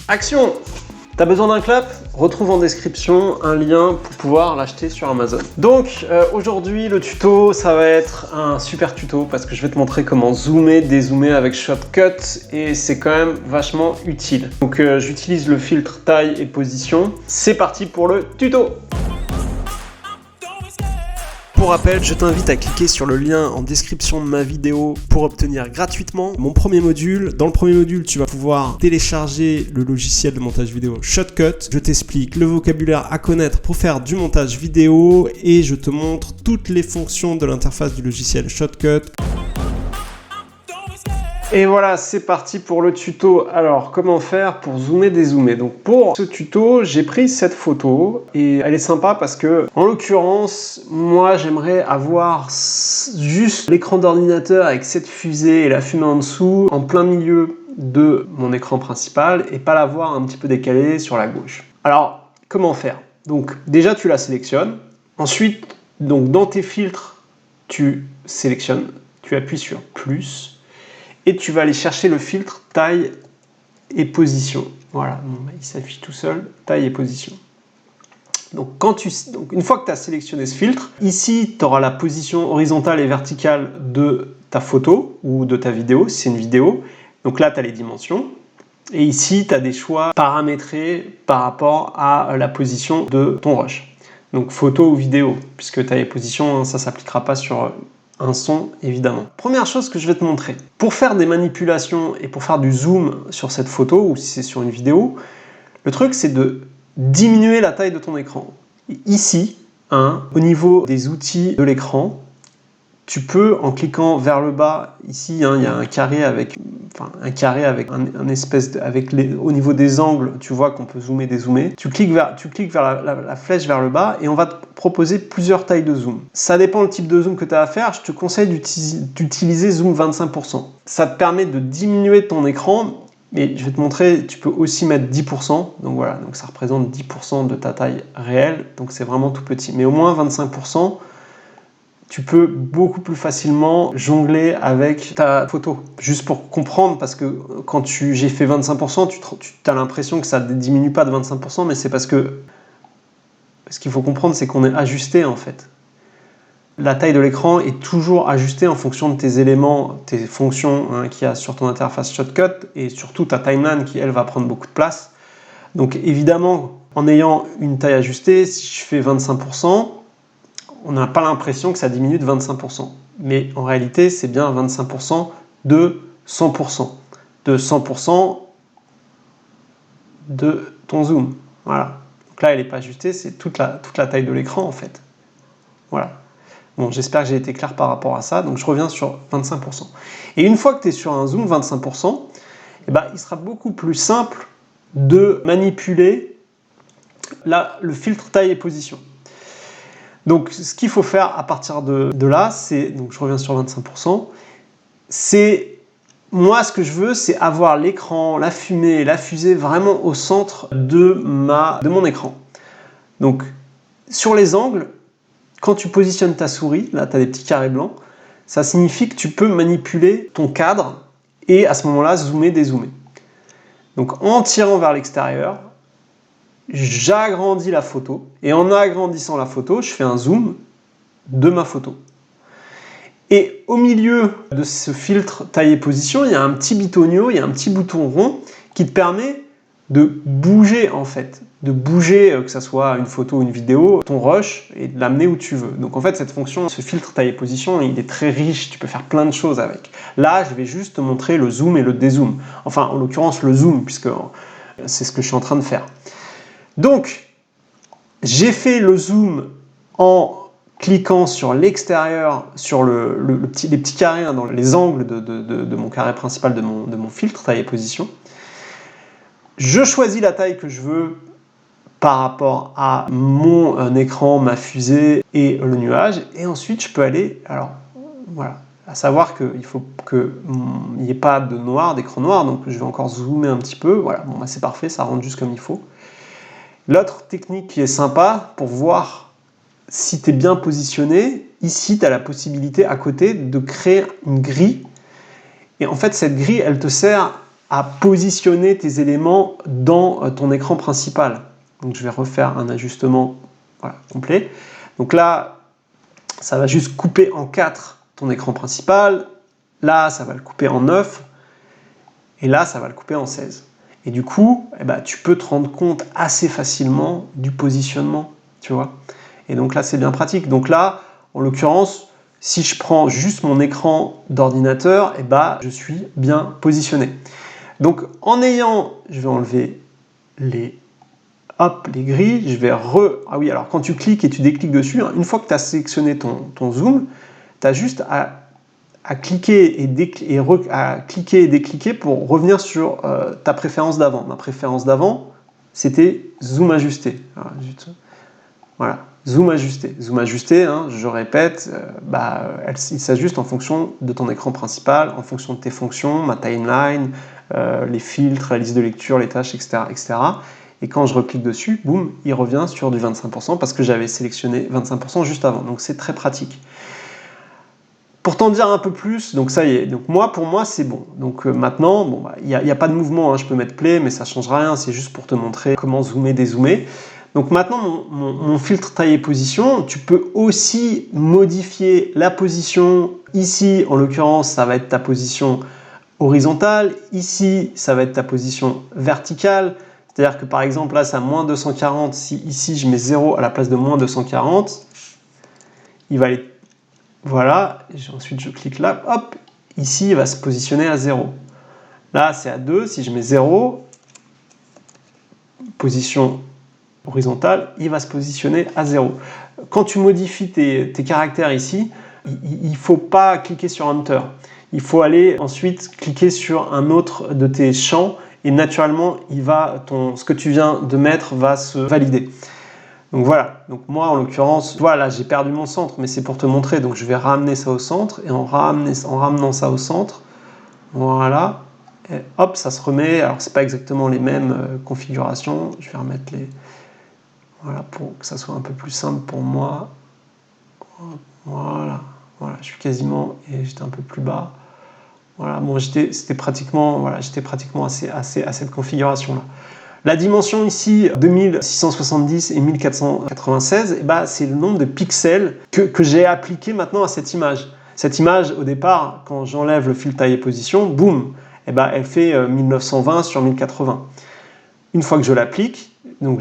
Action! T'as besoin d'un clap? Retrouve en description un lien pour pouvoir l'acheter sur Amazon. Donc aujourd'hui le tuto, ça va être un super tuto parce que je vais te montrer comment zoomer, dézoomer avec Shotcut et c'est quand même vachement utile. Donc j'utilise le filtre taille et position. C'est parti pour le tuto! Pour rappel, je t'invite à cliquer sur le lien en description de ma vidéo pour obtenir gratuitement mon premier module. Dans le premier module, tu vas pouvoir télécharger le logiciel de montage vidéo Shotcut. Je t'explique le vocabulaire à connaître pour faire du montage vidéo et je te montre toutes les fonctions de l'interface du logiciel Shotcut. Et voilà, c'est parti pour le tuto. Alors, comment faire pour zoomer, dézoomer? Donc pour ce tuto, j'ai pris cette photo et elle est sympa parce que, en l'occurrence, moi j'aimerais avoir juste l'écran d'ordinateur avec cette fusée et la fumée en dessous, en plein milieu de mon écran principal et pas l'avoir un petit peu décalé sur la gauche. Alors, comment faire? Donc déjà, tu la sélectionnes. Ensuite, donc dans tes filtres, tu sélectionnes, tu appuies sur plus. Et tu vas aller chercher le filtre taille et position. Voilà, bon, il s'affiche tout seul, taille et position. Donc, une fois que tu as sélectionné ce filtre, ici, tu auras la position horizontale et verticale de ta photo ou de ta vidéo, si c'est une vidéo. Donc là, tu as les dimensions. Et ici, tu as des choix paramétrés par rapport à la position de ton rush. Donc photo ou vidéo, puisque taille et position, ça ne s'appliquera pas sur un son, évidemment. Première chose que je vais te montrer. Pour faire des manipulations et pour faire du zoom sur cette photo, ou si c'est sur une vidéo, le truc, c'est de diminuer la taille de ton écran. Et ici, au niveau des outils de l'écran, tu peux, en cliquant vers le bas, ici, il y a un carré avec un espèce au niveau des angles, tu vois qu'on peut zoomer, dézoomer. Tu cliques vers la flèche vers le bas et on va te proposer plusieurs tailles de zoom. Ça dépend le type de zoom que tu as à faire. Je te conseille d'utiliser zoom 25%. Ça te permet de diminuer ton écran, mais je vais te montrer, tu peux aussi mettre 10%. Donc voilà, donc ça représente 10% de ta taille réelle. Donc c'est vraiment tout petit. Mais au moins 25%. Tu peux beaucoup plus facilement jongler avec ta photo. Juste pour comprendre, parce que quand j'ai fait 25%, tu as l'impression que ça ne diminue pas de 25%, mais c'est parce que ce qu'il faut comprendre, c'est qu'on est ajusté en fait. La taille de l'écran est toujours ajustée en fonction de tes éléments, tes fonctions qu'il y a sur ton interface Shotcut et surtout ta timeline qui, elle, va prendre beaucoup de place. Donc évidemment, en ayant une taille ajustée, si je fais 25%, on n'a pas l'impression que ça diminue de 25%. Mais en réalité, c'est bien 25% de 100%. De 100% de ton zoom. Voilà. Donc là, elle n'est pas ajustée, c'est toute la taille de l'écran, en fait. Voilà. Bon, j'espère que j'ai été clair par rapport à ça. Donc, je reviens sur 25%. Et une fois que tu es sur un zoom 25%, eh ben, il sera beaucoup plus simple de manipuler le filtre taille et position. Donc, ce qu'il faut faire à partir de là, c'est, donc je reviens sur 25%, c'est, moi, ce que je veux, c'est avoir l'écran, la fumée, la fusée vraiment au centre de mon écran. Donc, sur les angles, quand tu positionnes ta souris, là, tu as des petits carrés blancs, ça signifie que tu peux manipuler ton cadre et à ce moment-là, zoomer, dézoomer. Donc, en tirant vers l'extérieur, j'agrandis la photo et en agrandissant la photo, je fais un zoom de ma photo. Et au milieu de ce filtre taille et position, il y a un petit bitonio, il y a un petit bouton rond qui te permet de bouger en fait, de bouger, que ce soit une photo ou une vidéo, ton rush et de l'amener où tu veux. Donc en fait cette fonction, ce filtre taille et position, il est très riche, tu peux faire plein de choses avec. Là, je vais juste te montrer le zoom et le dézoom. Enfin, en l'occurrence le zoom, puisque c'est ce que je suis en train de faire. Donc, j'ai fait le zoom en cliquant sur l'extérieur, sur les petits carrés dans les angles de mon carré principal de mon filtre taille et position. Je choisis la taille que je veux par rapport à mon écran, ma fusée et le nuage. Et ensuite, je peux aller, alors voilà, à savoir qu'il faut qu'il n'y ait pas de noir, d'écran noir, donc je vais encore zoomer un petit peu. Voilà, bon, bah, c'est parfait, ça rentre juste comme il faut. L'autre technique qui est sympa pour voir si tu es bien positionné, ici tu as la possibilité à côté de créer une grille. Et en fait cette grille, elle te sert à positionner tes éléments dans ton écran principal. Donc je vais refaire un ajustement voilà, complet. Donc là, ça va juste couper en 4 ton écran principal. Là, ça va le couper en 9. Et là, ça va le couper en 16. Et du coup, eh ben, tu peux te rendre compte assez facilement du positionnement, tu vois. Et donc là, c'est bien pratique. Donc là, en l'occurrence, si je prends juste mon écran d'ordinateur, eh ben, je suis bien positionné. Donc en ayant, je vais enlever les grilles, je vais Ah oui, alors quand tu cliques et tu décliques dessus, hein, une fois que tu as sélectionné ton zoom, tu as juste à cliquer et décliquer pour revenir sur ta préférence d'avant. Ma préférence d'avant, c'était zoom ajusté. Voilà, zoom ajusté. Zoom ajusté, hein, je répète, il s'ajuste en fonction de ton écran principal, en fonction de tes fonctions, ma timeline, les filtres, la liste de lecture, les tâches, etc., etc. Et quand je reclique dessus, boum, il revient sur du 25% parce que j'avais sélectionné 25% juste avant. Donc c'est très pratique. Pour t'en dire un peu plus, donc ça y est, donc pour moi c'est bon. Donc maintenant, bon, il n'y a pas de mouvement, hein, je peux mettre play, mais ça ne changera rien, c'est juste pour te montrer comment zoomer, dézoomer. Donc maintenant, mon filtre taille et position, tu peux aussi modifier la position. Ici, en l'occurrence, ça va être ta position horizontale. Ici, ça va être ta position verticale. C'est-à-dire que par exemple, là, c'est à moins 240. Si ici, je mets 0 à la place de moins 240, il va aller... Voilà. Et ensuite, je clique là. Hop, ici, il va se positionner à 0. Là, c'est à 2. Si je mets 0, position horizontale, il va se positionner à 0. Quand tu modifies tes caractères ici, il ne faut pas cliquer sur Enter. Il faut aller ensuite cliquer sur un autre de tes champs et naturellement, ce que tu viens de mettre va se valider. Donc voilà, donc moi en l'occurrence, voilà, j'ai perdu mon centre, mais c'est pour te montrer, donc je vais ramener ça au centre, et en ramenant ça au centre, voilà, et hop, ça se remet. Alors c'est pas exactement les mêmes configurations, je vais remettre les... Voilà, pour que ça soit un peu plus simple pour moi. Voilà, je suis quasiment, et j'étais un peu plus bas. Voilà, bon, j'étais pratiquement à cette configuration-là. La dimension ici, 2670 et 1496, c'est le nombre de pixels que j'ai appliqué maintenant à cette image. Cette image, au départ, quand j'enlève le filtre taille et position, boum, elle fait 1920 sur 1080. Une fois que je l'applique, donc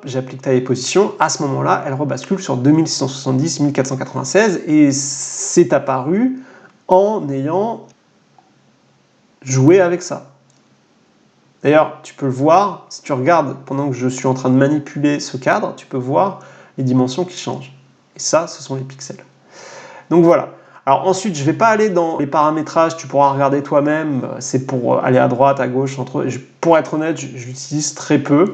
j'applique taille et position, à ce moment-là, elle rebascule sur 2670, 1496, et c'est apparu en ayant joué avec ça. D'ailleurs, tu peux le voir, si tu regardes pendant que je suis en train de manipuler ce cadre, tu peux voir les dimensions qui changent. Et ça, ce sont les pixels. Donc voilà. Alors ensuite, je ne vais pas aller dans les paramétrages, tu pourras regarder toi-même, c'est pour aller à droite, à gauche, pour être honnête, je l'utilise très peu.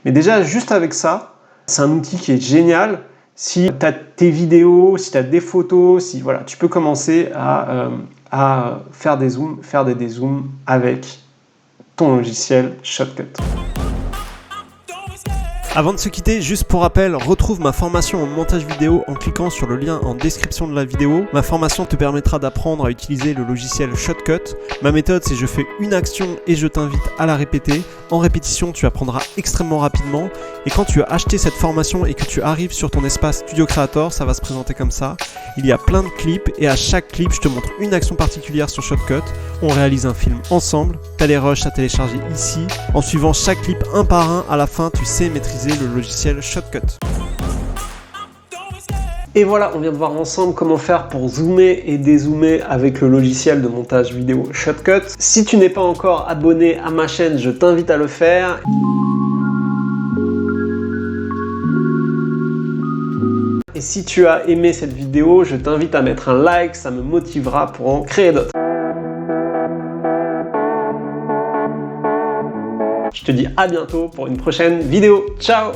Mais déjà, juste avec ça, c'est un outil qui est génial. Si tu as tes vidéos, si tu as des photos, voilà, tu peux commencer à faire des zooms, faire des dézooms avec ton logiciel Shotcut. Avant de se quitter, juste pour rappel, retrouve ma formation en montage vidéo en cliquant sur le lien en description de la vidéo. Ma formation te permettra d'apprendre à utiliser le logiciel Shotcut. Ma méthode, c'est je fais une action et je t'invite à la répéter. En répétition, tu apprendras extrêmement rapidement. Et quand tu as acheté cette formation et que tu arrives sur ton espace Studio Creator, ça va se présenter comme ça. Il y a plein de clips et à chaque clip, je te montre une action particulière sur Shotcut. On réalise un film ensemble. Tu as les rushs à télécharger ici. En suivant chaque clip un par un, à la fin, tu sais maîtriser le logiciel Shotcut. Et voilà, on vient de voir ensemble comment faire pour zoomer et dézoomer avec le logiciel de montage vidéo Shotcut. Si tu n'es pas encore abonné à ma chaîne, je t'invite à le faire. Et si tu as aimé cette vidéo, je t'invite à mettre un like, ça me motivera pour en créer d'autres. Je te dis à bientôt pour une prochaine vidéo. Ciao!